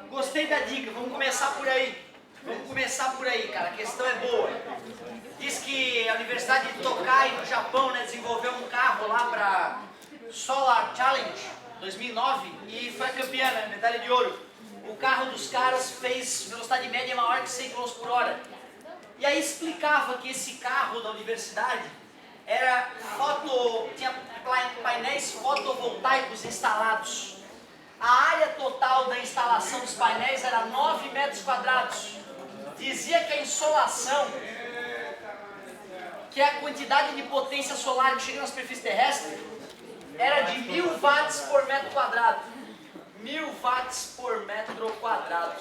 Gostei da dica, vamos começar por aí. Vamos começar por aí, cara, a questão é boa. Diz que a Universidade de Tokai, no Japão, né, desenvolveu um carro lá para Solar Challenge 2009 e foi campeã, né, medalha de ouro. O carro dos caras fez velocidade média maior que 100 km por hora. E aí explicava que esse carro da universidade era tinha painéis fotovoltaicos instalados. A área total da instalação dos painéis era 9 metros quadrados. Dizia que a insolação, que é a quantidade de potência solar que chega na superfície terrestre, era de 1000 watts por metro quadrado. 1000 watts por metro quadrado.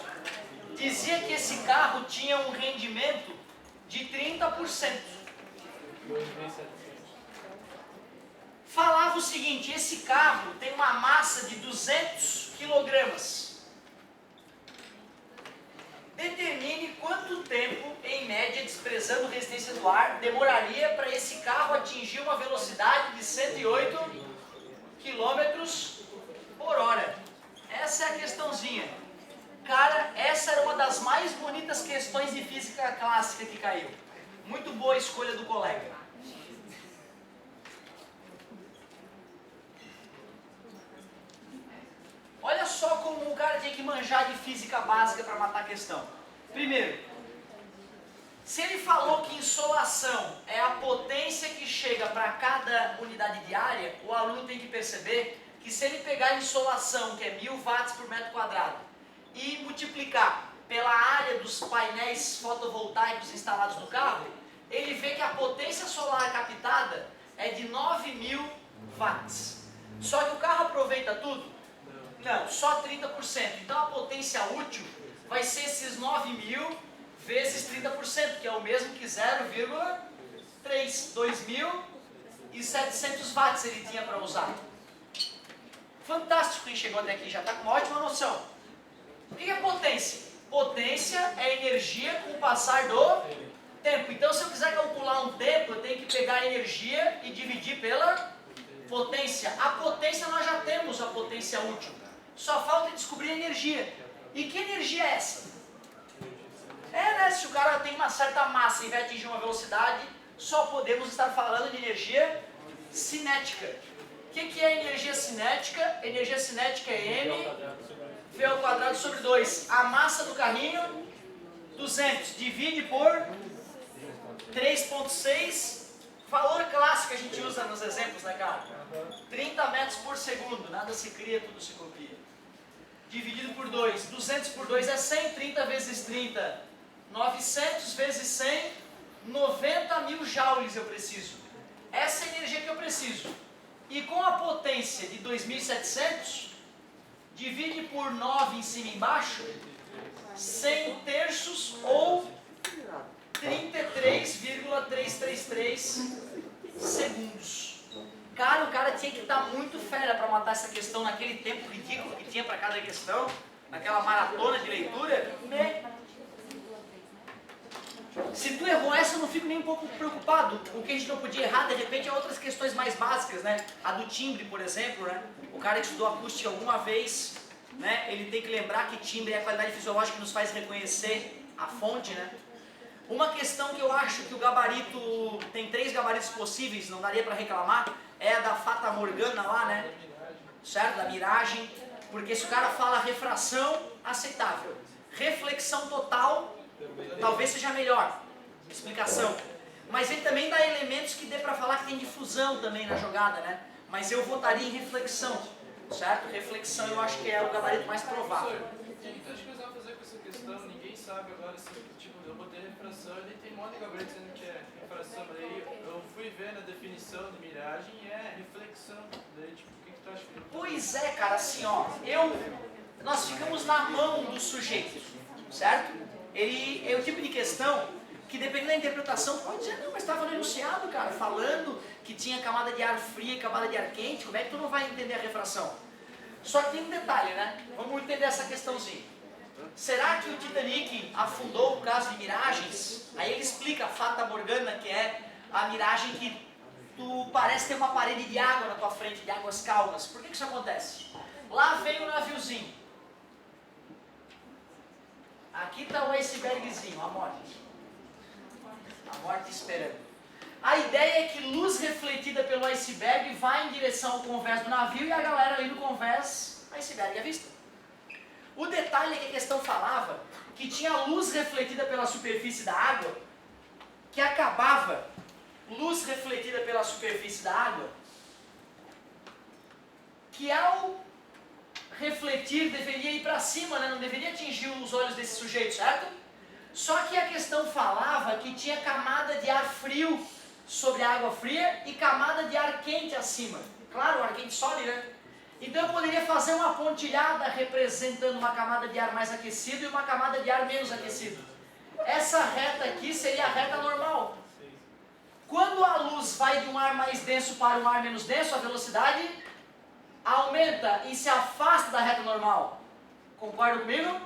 Dizia que esse carro tinha um rendimento de 30%. Falava o seguinte, esse carro tem uma massa de 200 kg. Determine quanto tempo, em média, desprezando resistência do ar, demoraria para esse carro atingir uma velocidade de 108 km por hora. Essa é a questãozinha. Cara, essa era uma das mais bonitas questões de física clássica que caiu. Muito boa a escolha do colega. Olha só como o cara tem que manjar de física básica para matar a questão. Primeiro, se ele falou que insolação é a potência que chega para cada unidade de área, o aluno tem que perceber que se ele pegar a insolação, que é 1000 watts por metro quadrado, e multiplicar pela área dos painéis fotovoltaicos instalados no carro, ele vê que a potência solar captada é de 9000 watts. Só que o carro aproveita tudo? Não, só 30%. Então a potência útil vai ser esses 9.000 vezes 30%, que é o mesmo que 0,3. 2.700 watts ele tinha para usar. Fantástico quem chegou até aqui, já está com uma ótima noção. O que é potência? Potência é energia com o passar do tempo. Então se eu quiser calcular um tempo, eu tenho que pegar a energia e dividir pela potência. A potência nós já temos, a potência útil. Só falta descobrir a energia. E que energia é essa? Né? Se o cara tem uma certa massa e vai atingir uma velocidade, só podemos estar falando de energia cinética. O que é energia cinética? Energia cinética é mv ao quadrado sobre 2. A massa do carrinho, 200. Divide por 3,6. Valor clássico que a gente usa nos exemplos, né, cara? 30 metros por segundo. Nada se cria, tudo se copia. Dividido por 2. 200 por 2 é 100. 30 vezes 30. 900 vezes 100. 90.000 joules eu preciso. Essa é a energia que eu preciso. E com a potência de 2.700, divide por 9 em cima e embaixo, 100 terços ou 33,333 segundos. Cara, o cara tinha que estar muito fera para matar essa questão naquele tempo ridículo que tinha para cada questão, naquela maratona de leitura. Se tu errou essa, eu não fico nem um pouco preocupado. O que a gente não podia errar, de repente, é outras questões mais básicas, né? A do timbre, por exemplo, né? O cara que estudou acústica alguma vez, né? Ele tem que lembrar que timbre é a qualidade fisiológica que nos faz reconhecer a fonte, né? Uma questão que eu acho que o gabarito, tem 3 gabaritos possíveis, não daria para reclamar, é a da Fata Morgana lá, né? Certo? Da miragem. Porque se o cara fala refração, aceitável. Reflexão total, talvez seja melhor. Explicação. Mas ele também dá elementos que dê para falar que tem difusão também na jogada, né? Mas eu votaria em reflexão. Certo? Reflexão eu acho que é o gabarito mais provável. Tem muitas coisas a fazer com essa questão, ninguém sabe agora se, tipo, eu botei refração e tem um monte de gabarito dizendo que é refração, mas aí eu fui ver na definição de miragem e é reflexão, daí tipo, o que tu acha? Pois é, cara, assim ó, nós ficamos na mão do sujeito, certo? Ele é o tipo de questão que dependendo da interpretação, pode dizer, não, mas estava no enunciado, cara, falando que tinha camada de ar fria e camada de ar quente, como é que tu não vai entender a refração? Só que tem um detalhe, né? Vamos entender essa questãozinha. Será que o Titanic afundou por causa de miragens? Aí ele explica a Fata Morgana, que é a miragem que tu parece ter uma parede de água na tua frente, de águas calmas. Por que isso acontece? Lá vem o naviozinho. Aqui está o icebergzinho, a morte. A morte esperando. A ideia é que luz refletida pelo iceberg vai em direção ao convés do navio e a galera ali no convés, iceberg à vista. O detalhe é que a questão falava que tinha luz refletida pela superfície da água, que acabava, luz refletida pela superfície da água, que ao refletir deveria ir para cima, né? Não deveria atingir os olhos desse sujeito, certo? Só que a questão falava que tinha camada de ar frio sobre a água fria e camada de ar quente acima. Claro, o ar quente sobe, né? Então eu poderia fazer uma pontilhada representando uma camada de ar mais aquecido e uma camada de ar menos aquecido. Essa reta aqui seria a reta normal. Quando a luz vai de um ar mais denso para um ar menos denso, a velocidade aumenta e se afasta da reta normal. Concorda comigo?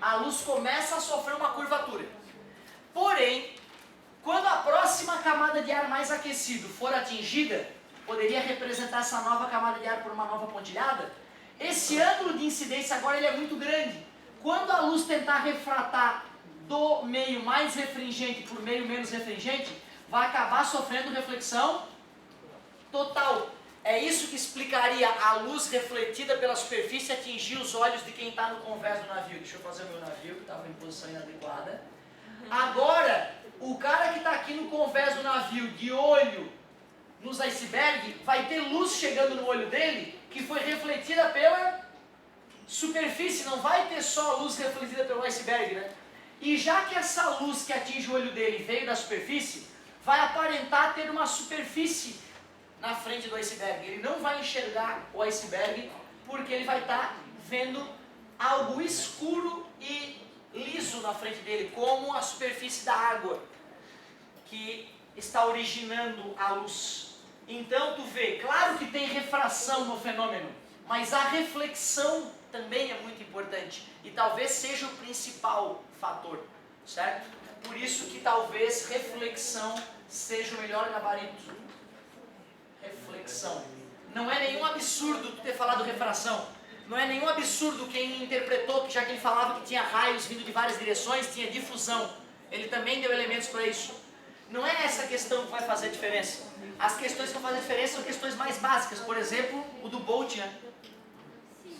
A luz começa a sofrer uma curvatura. Porém, quando a próxima camada de ar mais aquecido for atingida, poderia representar essa nova camada de ar por uma nova pontilhada, esse ângulo de incidência agora ele é muito grande. Quando a luz tentar refratar do meio mais refringente por meio menos refringente, vai acabar sofrendo reflexão total. É isso que explicaria a luz refletida pela superfície atingir os olhos de quem está no convés do navio. Deixa eu fazer o meu navio, que estava em posição inadequada. Agora, o cara que está aqui no convés do navio, de olho nos iceberg, vai ter luz chegando no olho dele, que foi refletida pela superfície, não vai ter só luz refletida pelo iceberg, né? E já que essa luz que atinge o olho dele veio da superfície, vai aparentar ter uma superfície na frente do iceberg. Ele não vai enxergar o iceberg porque ele vai estar vendo algo escuro e liso na frente dele, como a superfície da água que está originando a luz. Então tu vê, claro que tem refração no fenômeno, mas a reflexão também é muito importante e talvez seja o principal fator, certo? Por isso que talvez reflexão seja o melhor gabarito. Reflexão. Não é nenhum absurdo tu ter falado refração. Não é nenhum absurdo quem interpretou, que já que ele falava que tinha raios vindo de várias direções, tinha difusão. Ele também deu elementos para isso. Não é essa questão que vai fazer a diferença. As questões que vão fazer a diferença são questões mais básicas. Por exemplo, o do Bolt, né?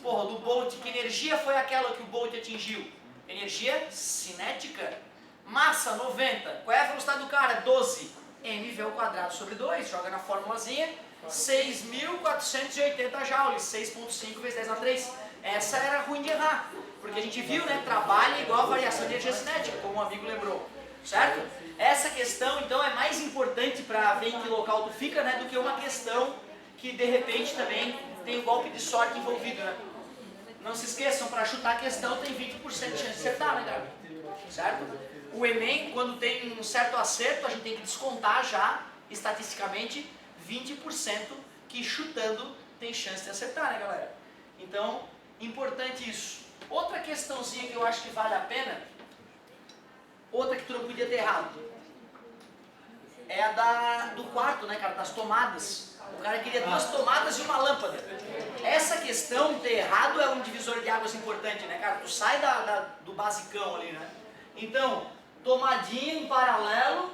Porra, do Bolt, que energia foi aquela que o Bolt atingiu? Energia cinética. Massa, 90. Qual é a velocidade do cara? 12. mv ao quadrado sobre 2, joga na formulazinha, 6.480 joules, 6.5 vezes 10 na 3. Essa era ruim de errar, porque a gente viu, né, trabalha igual a variação de energia cinética, como o amigo lembrou, certo? Essa questão, então, é mais importante para ver em que local tu fica, né, do que uma questão que, de repente, também tem um golpe de sorte envolvido, né? Não se esqueçam, para chutar a questão tem 20% de chance de acertar, né, cara? Certo? O Enem, quando tem um certo acerto, a gente tem que descontar já, estatisticamente, 20% que chutando tem chance de acertar, né, galera? Então, importante isso. Outra questãozinha que eu acho que vale a pena, outra que tu não podia ter errado, é a do quarto, né, cara, das tomadas. O cara queria 2 tomadas e uma lâmpada. Essa questão, ter errado, é um divisor de águas importante, né, cara? Tu sai do basicão ali, né? Então, tomadinha em paralelo,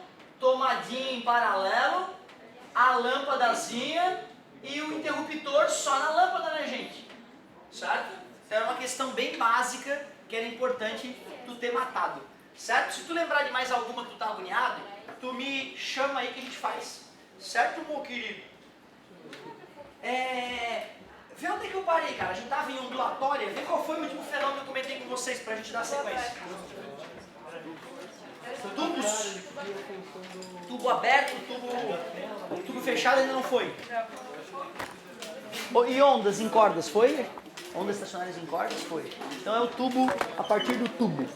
a lâmpadazinha e o interruptor só na lâmpada, né, gente? Certo? Então é uma questão bem básica que era importante tu ter matado. Certo? Se tu lembrar de mais alguma que tu tá agoniado, tu me chama aí que a gente faz. Certo, meu querido? Vê onde é que eu parei, cara. A gente tava em ondulatória. Vê qual foi o último fenômeno que eu comentei com vocês pra gente dar sequência. Tubos. Tubo aberto, tubo fechado ainda não foi. E ondas em cordas, foi? Ondas estacionárias em cordas, foi. Então é o tubo a partir do tubo.